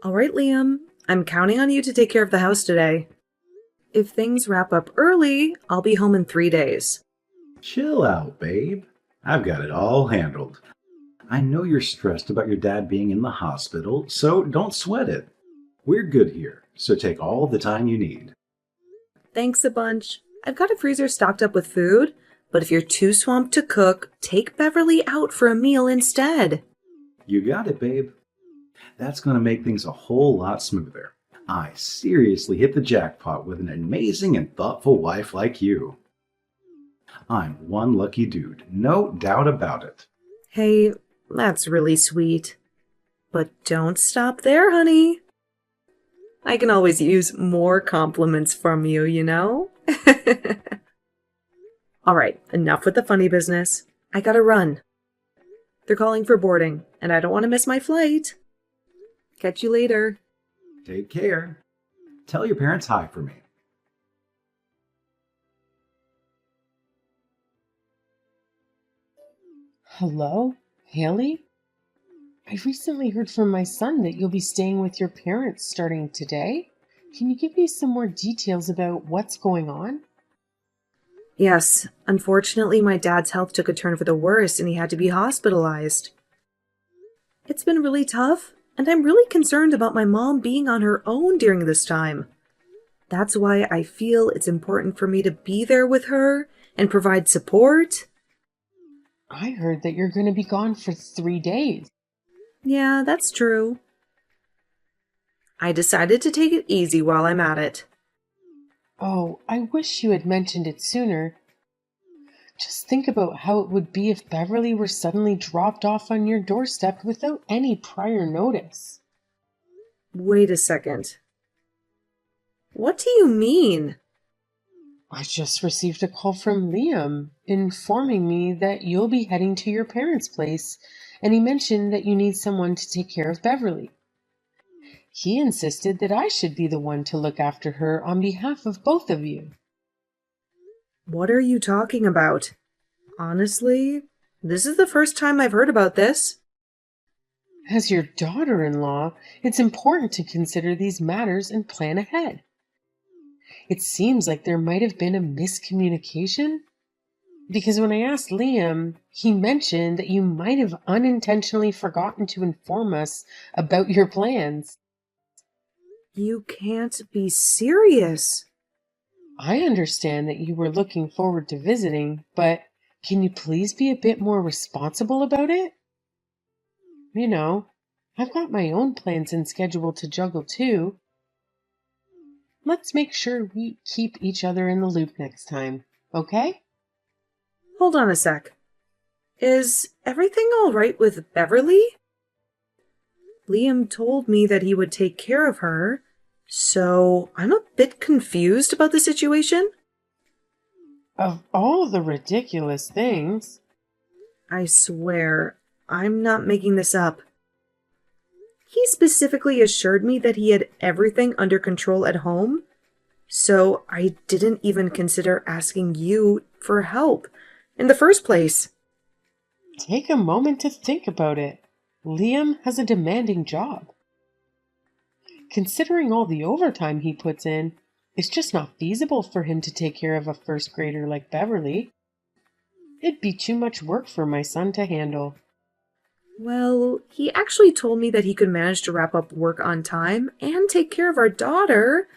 All right, Liam, I'm counting on you to take care of the house today. If things wrap up early, I'll be home in 3 days. Chill out, babe. I've got it all handled. I know you're stressed about your dad being in the hospital, so don't sweat it. We're good here, so take all the time you need. Thanks a bunch. I've got a freezer stocked up with food, but if you're too swamped to cook, take Beverly out for a meal instead. You got it, babe. That's going to make things a whole lot smoother. I seriously hit the jackpot with an amazing and thoughtful wife like you. I'm one lucky dude, no doubt about it. Hey, that's really sweet. But don't stop there, honey. I can always use more compliments from you, you know? All right, enough with the funny business. I gotta run. They're calling for boarding, and I don't want to miss my flight. Catch you later. Take care. Tell your parents hi for me. Hello, Haley? I recently heard from my son that you'll be staying with your parents starting today. Can you give me some more details about what's going on? Yes, unfortunately, my dad's health took a turn for the worse and he had to be hospitalized. It's been really tough, and I'm really concerned about my mom being on her own during this time. That's why I feel it's important for me to be there with her and provide support. I heard that you're going to be gone for 3 days. Yeah, that's true. I decided to take it easy while I'm at it. Oh, I wish you had mentioned it sooner. Just think about how it would be if Beverly were suddenly dropped off on your doorstep without any prior notice. Wait a second. What do you mean? I just received a call from Liam informing me that you'll be heading to your parents' place, and he mentioned that you need someone to take care of Beverly. He insisted that I should be the one to look after her on behalf of both of you. What are you talking about? Honestly, this is the first time I've heard about this. As your daughter-in-law, it's important to consider these matters and plan ahead. It seems like there might have been a miscommunication, because when I asked Liam, he mentioned that you might have unintentionally forgotten to inform us about your plans. You can't be serious. I understand that you were looking forward to visiting, but can you please be a bit more responsible about it? You know, I've got my own plans and schedule to juggle too. Let's make sure we keep each other in the loop next time, okay? Hold on a sec. Is everything all right with Beverly? Liam told me that he would take care of her, so I'm a bit confused about the situation. Of all the ridiculous things. I swear, I'm not making this up. He specifically assured me that he had everything under control at home, so I didn't even consider asking you for help in the first place. Take a moment to think about it. Liam has a demanding job. Considering all the overtime he puts in, it's just not feasible for him to take care of a first grader like Beverly. It'd be too much work for my son to handle. Well, he actually told me that he could manage to wrap up work on time and take care of our daughter,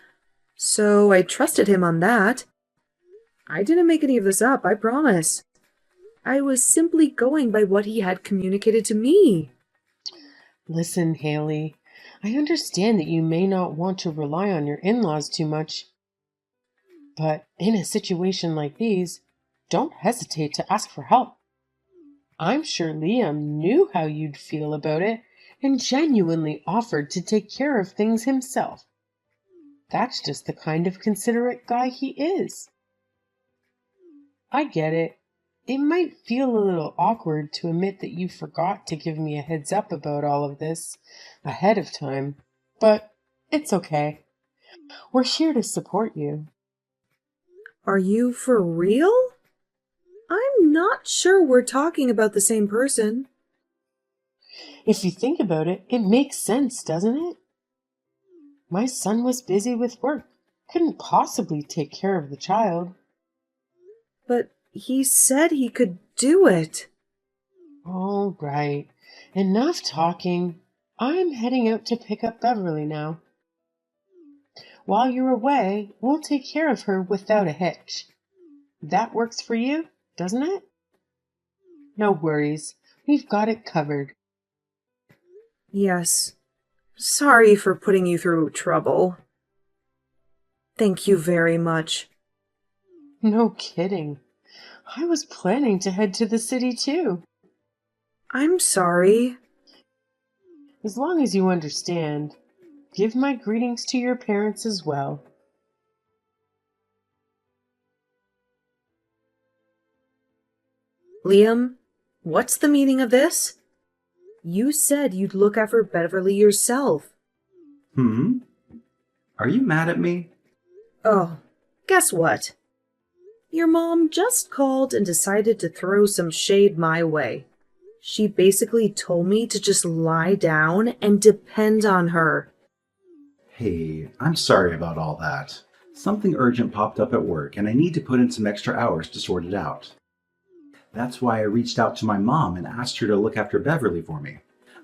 so I trusted him on that. I didn't make any of this up, I promise. I was simply going by what he had communicated to me. Listen, Haley, I understand that you may not want to rely on your in-laws too much, but in a situation like these, don't hesitate to ask for help. I'm sure Liam knew how you'd feel about it and genuinely offered to take care of things himself. That's just the kind of considerate guy he is. I get it. It might feel a little awkward to admit that you forgot to give me a heads up about all of this ahead of time, but it's okay. We're here to support you. Are you for real? I'm not sure we're talking about the same person. If you think about it, it makes sense, doesn't it? My son was busy with work. Couldn't possibly take care of the child. But he said he could do it. All right. Enough talking. I'm heading out to pick up Beverly now. While you're away, we'll take care of her without a hitch. That works for you, doesn't it? No worries. We've got it covered. Yes. Sorry for putting you through trouble. Thank you very much. No kidding. I was planning to head to the city too. I'm sorry. As long as you understand, give my greetings to your parents as well. Liam, what's the meaning of this? You said you'd look after Beverly yourself. Are you mad at me? Oh, guess what? Your mom just called and decided to throw some shade my way. She basically told me to just lie down and depend on her. Hey, I'm sorry about all that. Something urgent popped up at work, and I need to put in some extra hours to sort it out. That's why I reached out to my mom and asked her to look after Beverly for me.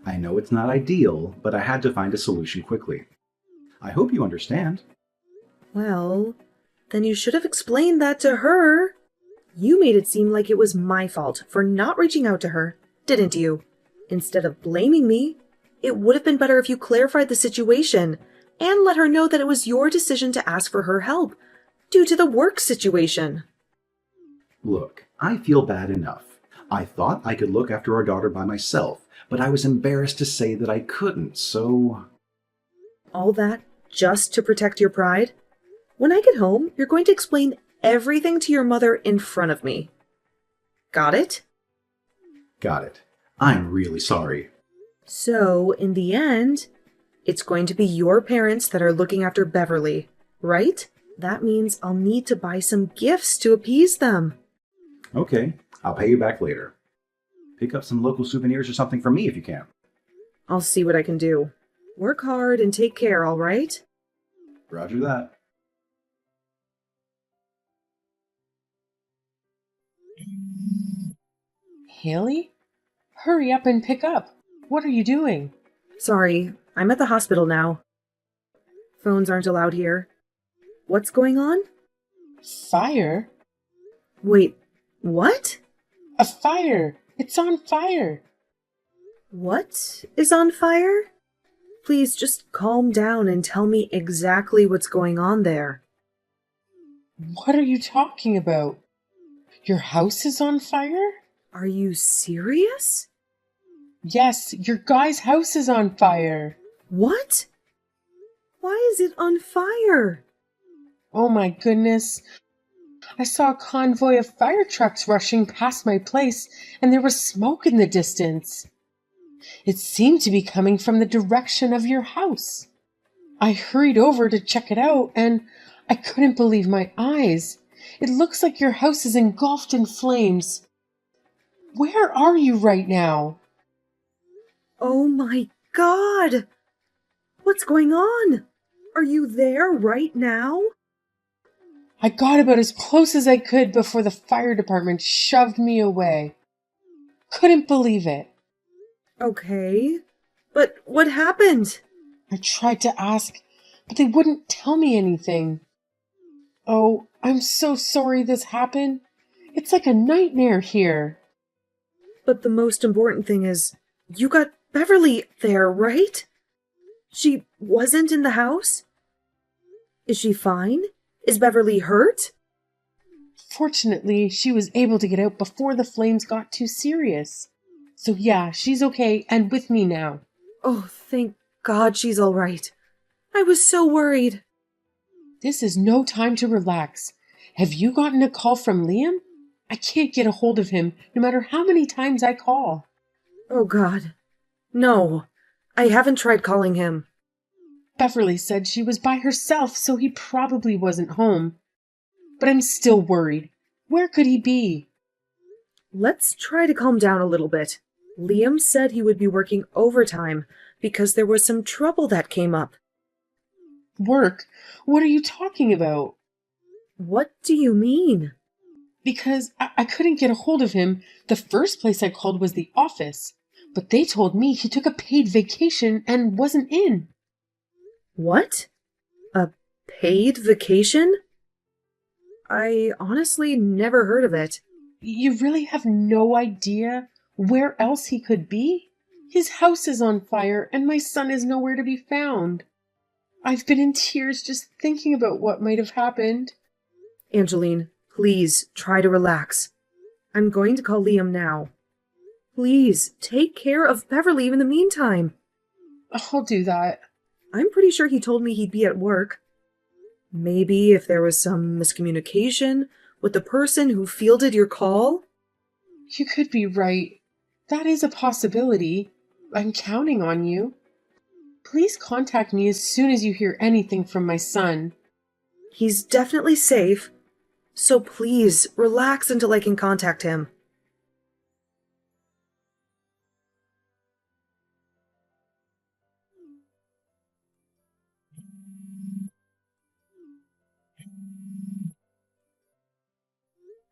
I know it's not ideal, but I had to find a solution quickly. I hope you understand. Well, then you should have explained that to her. You made it seem like it was my fault for not reaching out to her, didn't you? Instead of blaming me, it would have been better if you clarified the situation and let her know that it was your decision to ask for her help due to the work situation. Look, I feel bad enough. I thought I could look after our daughter by myself, but I was embarrassed to say that I couldn't, so... All that just to protect your pride? When I get home, you're going to explain everything to your mother in front of me. Got it? Got it. I'm really sorry. So, in the end, it's going to be your parents that are looking after Beverly, right? That means I'll need to buy some gifts to appease them. Okay, I'll pay you back later. Pick up some local souvenirs or something for me if you can. I'll see what I can do. Work hard and take care, all right? Roger that. Haley? Hurry up and pick up. What are you doing? Sorry, I'm at the hospital now. Phones aren't allowed here. What's going on? Fire? Wait, what? A fire! It's on fire! What is on fire? Please just calm down and tell me exactly what's going on there. What are you talking about? Your house is on fire? Are you serious? Yes, your guy's house is on fire. What? Why is it on fire? Oh my goodness. I saw a convoy of fire trucks rushing past my place, and there was smoke in the distance. It seemed to be coming from the direction of your house. I hurried over to check it out, and I couldn't believe my eyes. It looks like your house is engulfed in flames. Where are you right now? Oh my God! What's going on? Are you there right now? I got about as close as I could before the fire department shoved me away. Couldn't believe it. Okay, but what happened? I tried to ask, but they wouldn't tell me anything. Oh, I'm so sorry this happened. It's like a nightmare here. But the most important thing is, you got Beverly there, right? She wasn't in the house? Is she fine? Is Beverly hurt? Fortunately, she was able to get out before the flames got too serious. So yeah, she's okay and with me now. Oh, thank God she's all right. I was so worried. This is no time to relax. Have you gotten a call from Liam? I can't get a hold of him, no matter how many times I call. Oh, God. No, I haven't tried calling him. Beverly said she was by herself, so he probably wasn't home. But I'm still worried. Where could he be? Let's try to calm down a little bit. Liam said he would be working overtime because there was some trouble that came up. Work? What are you talking about? What do you mean? Because I couldn't get a hold of him. The first place I called was the office, but they told me he took a paid vacation and wasn't in. What? A paid vacation? I honestly never heard of it. You really have no idea where else he could be? His house is on fire and my son is nowhere to be found. I've been in tears just thinking about what might have happened. Angeline, please try to relax. I'm going to call Liam now. Please take care of Beverly in the meantime. I'll do that. I'm pretty sure he told me he'd be at work. Maybe if there was some miscommunication with the person who fielded your call? You could be right. That is a possibility. I'm counting on you. Please contact me as soon as you hear anything from my son. He's definitely safe, so please relax until I can contact him.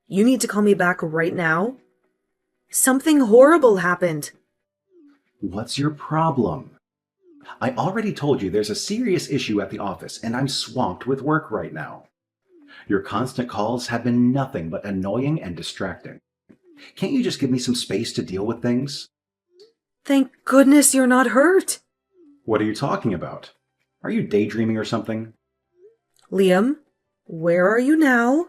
You need to call me back right now. Something horrible happened. What's your problem? I already told you there's a serious issue at the office, and I'm swamped with work right now. Your constant calls have been nothing but annoying and distracting. Can't you just give me some space to deal with things? Thank goodness you're not hurt. What are you talking about? Are you daydreaming or something? Liam, where are you now?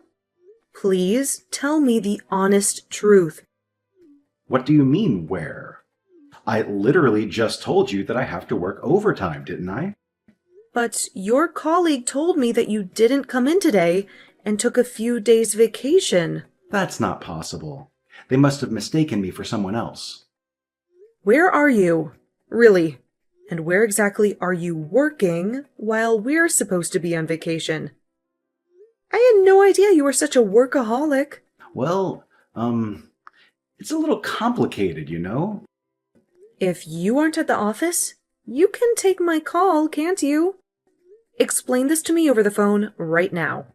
Please tell me the honest truth. What do you mean, where? I literally just told you that I have to work overtime, didn't I? But your colleague told me that you didn't come in today and took a few days vacation. That's not possible. They must have mistaken me for someone else. Where are you? Really? And where exactly are you working while we're supposed to be on vacation? I had no idea you were such a workaholic. Well, it's a little complicated, you know? If you aren't at the office, you can take my call, can't you? Explain this to me over the phone right now.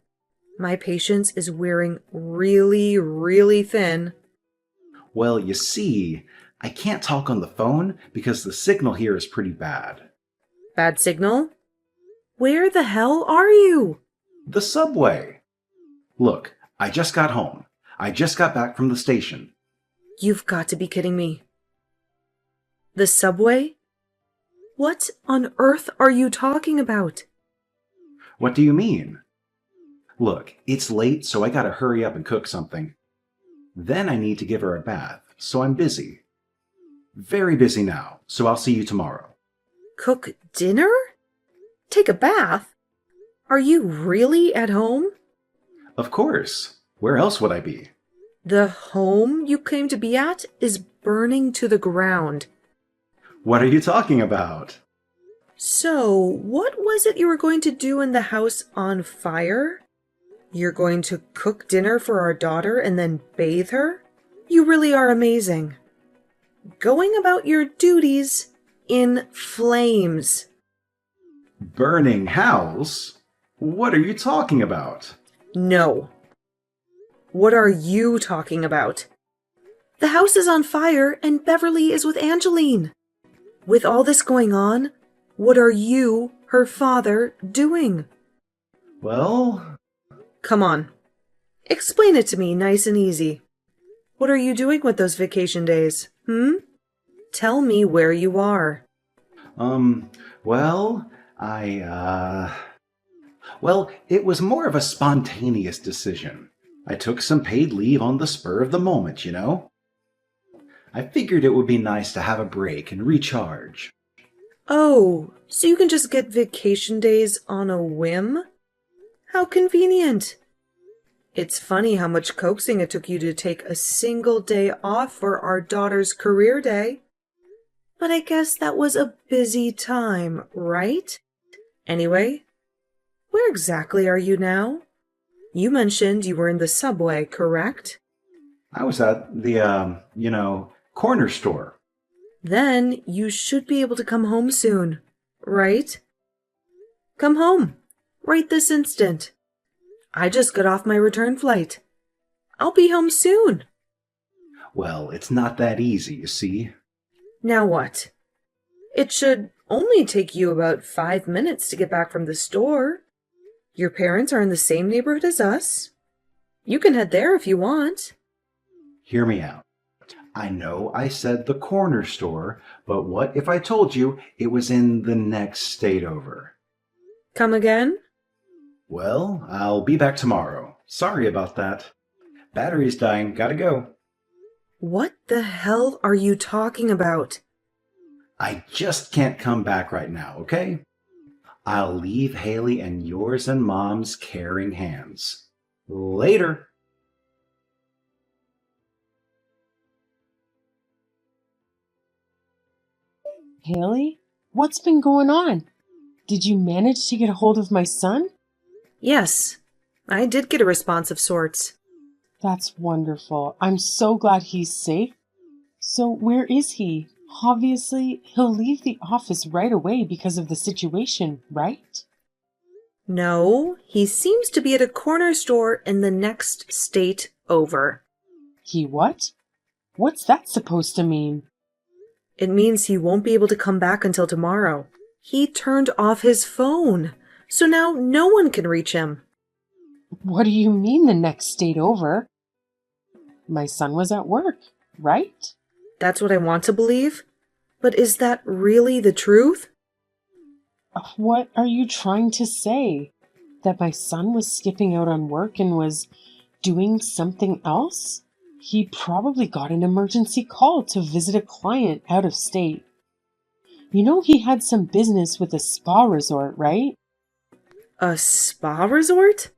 My patience is wearing really, really thin. Well, you see, I can't talk on the phone because the signal here is pretty bad. Bad signal? Where the hell are you? The subway. Look, I just got home. I just got back from the station. You've got to be kidding me. The subway? What on earth are you talking about? What do you mean? Look, it's late, so I gotta hurry up and cook something. Then I need to give her a bath, so I'm busy. Very busy now, so I'll see you tomorrow. Cook dinner? Take a bath? Are you really at home? Of course. Where else would I be? The home you claim to be at is burning to the ground. What are you talking about? So, what was it you were going to do in the house on fire? You're going to cook dinner for our daughter and then bathe her? You really are amazing. Going about your duties in flames. Burning house? What are you talking about? No. What are you talking about? The house is on fire and Beverly is with Angeline. With all this going on, what are you, her father, doing? Well... Come on. Explain it to me nice and easy. What are you doing with those vacation days, Tell me where you are. Well, Well, it was more of a spontaneous decision. I took some paid leave on the spur of the moment, you know? I figured it would be nice to have a break and recharge. Oh, so you can just get vacation days on a whim? How convenient. It's funny how much coaxing it took you to take a single day off for our daughter's career day. But I guess that was a busy time, right? Anyway, where exactly are you now? You mentioned you were in the subway, correct? I was at the, corner store. Then you should be able to come home soon, right? Come home. Right this instant. I just got off my return flight. I'll be home soon. Well, it's not that easy, you see. Now what? It should only take you about 5 minutes to get back from the store. Your parents are in the same neighborhood as us. You can head there if you want. Hear me out. I know I said the corner store, but what if I told you it was in the next state over? Come again? Well, I'll be back tomorrow. Sorry about that. Battery's dying, gotta go. What the hell are you talking about? I just can't come back right now, okay? I'll leave Haley in yours and Mom's caring hands. Later. Haley, what's been going on? Did you manage to get a hold of my son? Yes, I did get a response of sorts. That's wonderful. I'm so glad he's safe. So where is he? Obviously, he'll leave the office right away because of the situation, right? No, he seems to be at a corner store in the next state over. He what? What's that supposed to mean? It means he won't be able to come back until tomorrow. He turned off his phone, so now no one can reach him. What do you mean the next state over? My son was at work, right? That's what I want to believe. But is that really the truth? What are you trying to say? That my son was skipping out on work and was doing something else? He probably got an emergency call to visit a client out of state. You know he had some business with a spa resort, right? A spa resort?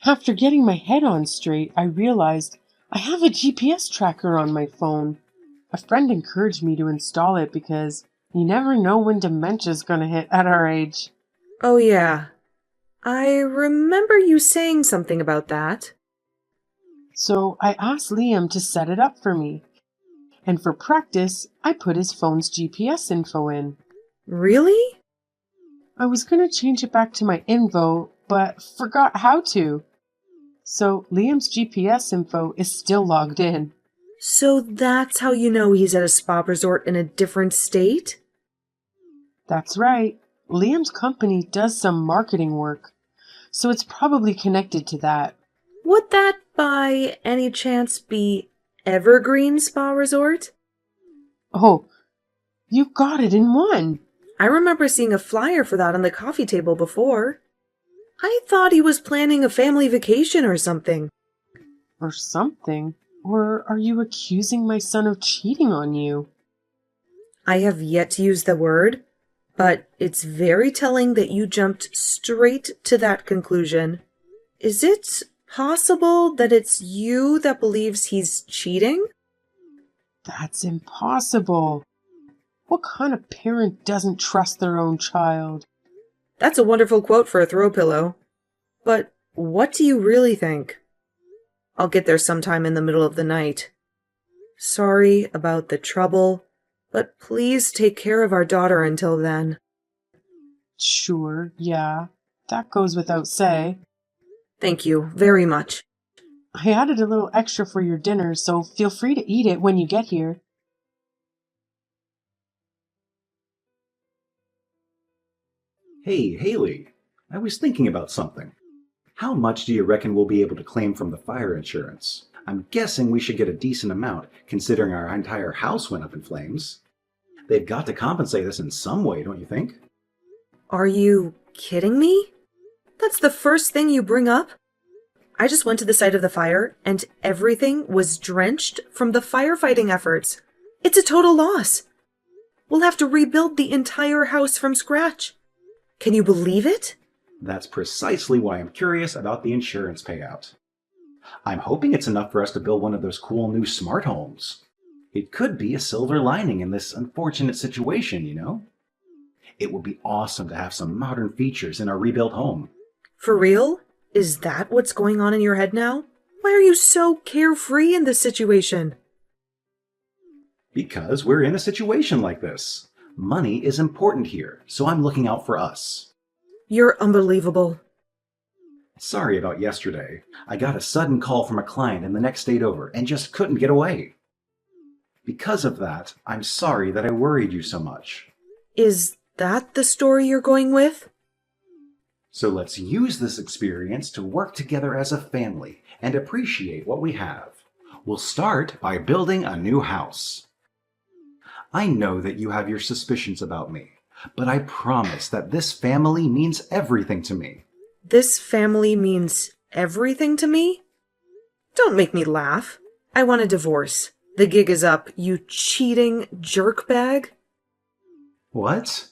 After getting my head on straight, I realized I have a GPS tracker on my phone. A friend encouraged me to install it because you never know when dementia's gonna hit at our age. Oh yeah. I remember you saying something about that. So I asked Liam to set it up for me. And for practice, I put his phone's GPS info in. Really? I was gonna change it back to my info, but forgot how to. So Liam's GPS info is still logged in. So that's how you know he's at a spa resort in a different state? That's right. Liam's company does some marketing work, so it's probably connected to that. Would that by any chance be Evergreen Spa Resort? Oh, you got it in one. I remember seeing a flyer for that on the coffee table before. I thought he was planning a family vacation or something. Or something. Or are you accusing my son of cheating on you? I have yet to use the word, but it's very telling that you jumped straight to that conclusion. Is it possible that it's you that believes he's cheating? That's impossible. What kind of parent doesn't trust their own child? That's a wonderful quote for a throw pillow. But what do you really think? I'll get there sometime in the middle of the night. Sorry about the trouble, but please take care of our daughter until then. Sure, yeah. That goes without say. Thank you very much. I added a little extra for your dinner, so feel free to eat it when you get here. Hey, Haley, I was thinking about something. How much do you reckon we'll be able to claim from the fire insurance? I'm guessing we should get a decent amount, considering our entire house went up in flames. They've got to compensate us in some way, don't you think? Are you kidding me? That's the first thing you bring up? I just went to the site of the fire, and everything was drenched from the firefighting efforts. It's a total loss. We'll have to rebuild the entire house from scratch. Can you believe it? That's precisely why I'm curious about the insurance payout. I'm hoping it's enough for us to build one of those cool new smart homes. It could be a silver lining in this unfortunate situation, you know? It would be awesome to have some modern features in our rebuilt home. For real? Is that what's going on in your head now? Why are you so carefree in this situation? Because we're in a situation like this. Money is important here, so I'm looking out for us. You're unbelievable. Sorry about yesterday. I got a sudden call from a client in the next state over and just couldn't get away. Because of that, I'm sorry that I worried you so much. Is that the story you're going with? So let's use this experience to work together as a family and appreciate what we have. We'll start by building a new house. I know that you have your suspicions about me, but I promise that this family means everything to me. This family means everything to me? Don't make me laugh. I want a divorce. The gig is up, you cheating jerkbag. What?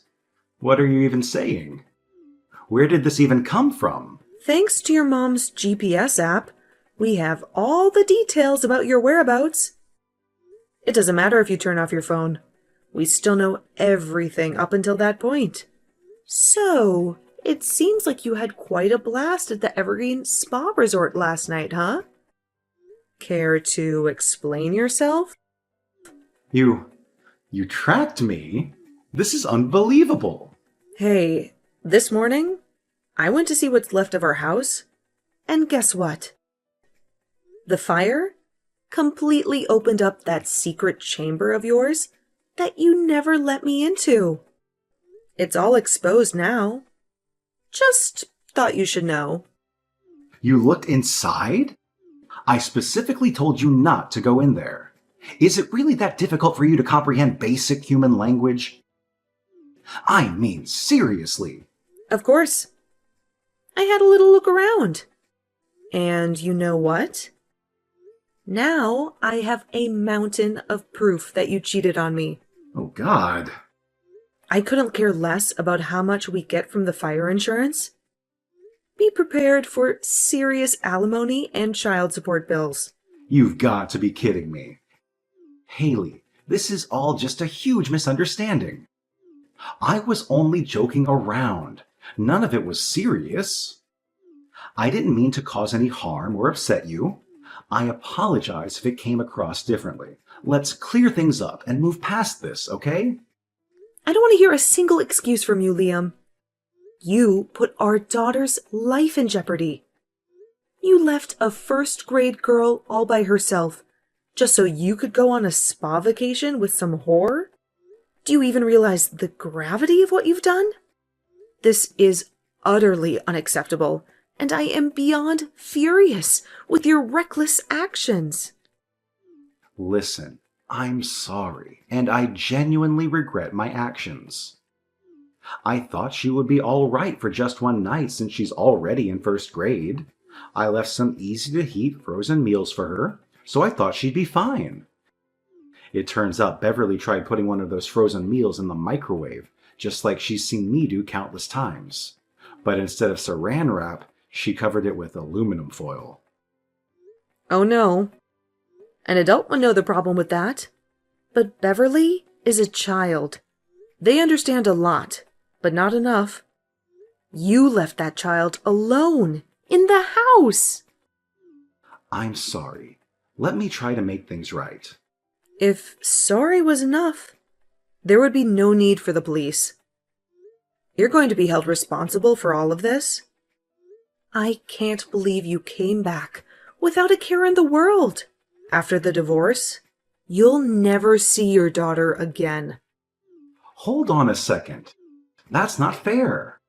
What are you even saying? Where did this even come from? Thanks to your mom's GPS app, we have all the details about your whereabouts. It doesn't matter if you turn off your phone. We still know everything up until that point. So, it seems like you had quite a blast at the Evergreen Spa Resort last night, huh? Care to explain yourself? You tracked me? This is unbelievable. Hey, this morning, I went to see what's left of our house, and guess what? The fire completely opened up that secret chamber of yours that you never let me into. It's all exposed now. Just thought you should know. You looked inside? I specifically told you not to go in there. Is it really that difficult for you to comprehend basic human language? I mean, seriously. Of course. I had a little look around. And you know what? Now I have a mountain of proof that you cheated on me. Oh, God. I couldn't care less about how much we get from the fire insurance. Be prepared for serious alimony and child support bills. You've got to be kidding me. Haley, this is all just a huge misunderstanding. I was only joking around. None of it was serious. I didn't mean to cause any harm or upset you. I apologize if it came across differently. Let's clear things up and move past this, okay? I don't want to hear a single excuse from you, Liam. You put our daughter's life in jeopardy. You left a first-grade girl all by herself just so you could go on a spa vacation with some whore? Do you even realize the gravity of what you've done? This is utterly unacceptable, and I am beyond furious with your reckless actions. Listen, I'm sorry, and I genuinely regret my actions. I thought she would be all right for just one night since she's already in first grade. I left some easy-to-heat frozen meals for her, so I thought she'd be fine. It turns out Beverly tried putting one of those frozen meals in the microwave, just like she's seen me do countless times. But instead of saran wrap, she covered it with aluminum foil. Oh no. An adult would know the problem with that. But Beverly is a child. They understand a lot, but not enough. You left that child alone in the house. I'm sorry. Let me try to make things right. If sorry was enough, there would be no need for the police. You're going to be held responsible for all of this. I can't believe you came back without a care in the world. After the divorce, you'll never see your daughter again. Hold on a second. That's not fair.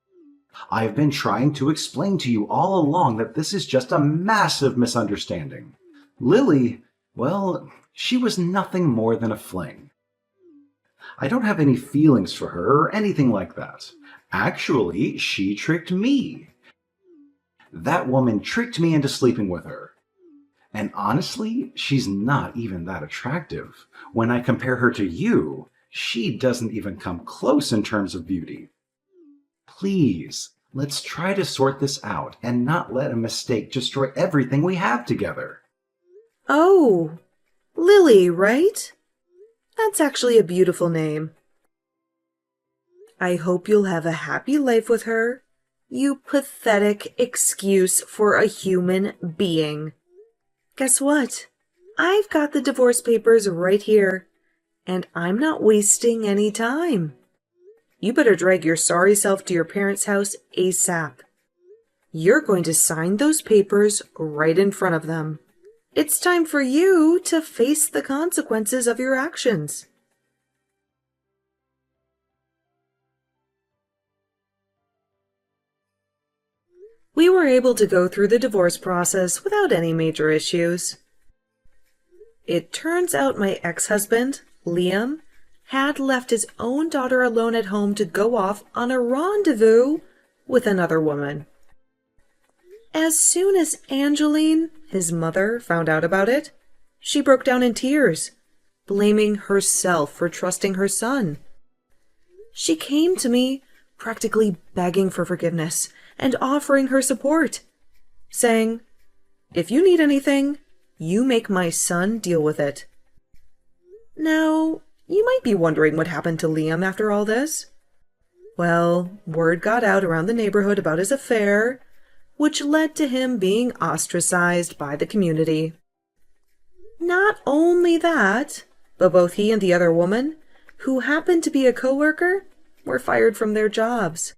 I've been trying to explain to you all along that this is just a massive misunderstanding. Lily, well, she was nothing more than a fling. I don't have any feelings for her or anything like that. Actually, she tricked me. That woman tricked me into sleeping with her. And honestly, she's not even that attractive. When I compare her to you, she doesn't even come close in terms of beauty. Please, let's try to sort this out and not let a mistake destroy everything we have together. Oh, Lily, right? That's actually a beautiful name. I hope you'll have a happy life with her, you pathetic excuse for a human being. Guess what? I've got the divorce papers right here, and I'm not wasting any time. You better drag your sorry self to your parents' house ASAP. You're going to sign those papers right in front of them. It's time for you to face the consequences of your actions. We were able to go through the divorce process without any major issues. It turns out my ex-husband, Liam, had left his own daughter alone at home to go off on a rendezvous with another woman. As soon as Angeline, his mother, found out about it, she broke down in tears, blaming herself for trusting her son. She came to me, practically begging for forgiveness and offering her support, saying, "If you need anything, you make my son deal with it." Now, you might be wondering what happened to Liam after all this. Well, word got out around the neighborhood about his affair, which led to him being ostracized by the community. Not only that, but both he and the other woman, who happened to be a coworker, were fired from their jobs.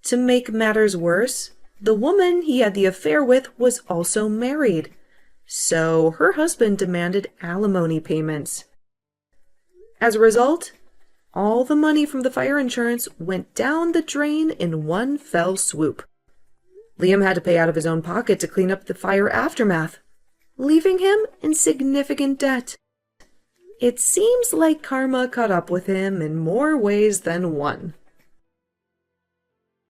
To make matters worse, the woman he had the affair with was also married, so her husband demanded alimony payments. As a result, all the money from the fire insurance went down the drain in one fell swoop. Liam had to pay out of his own pocket to clean up the fire aftermath, leaving him in significant debt. It seems like karma caught up with him in more ways than one.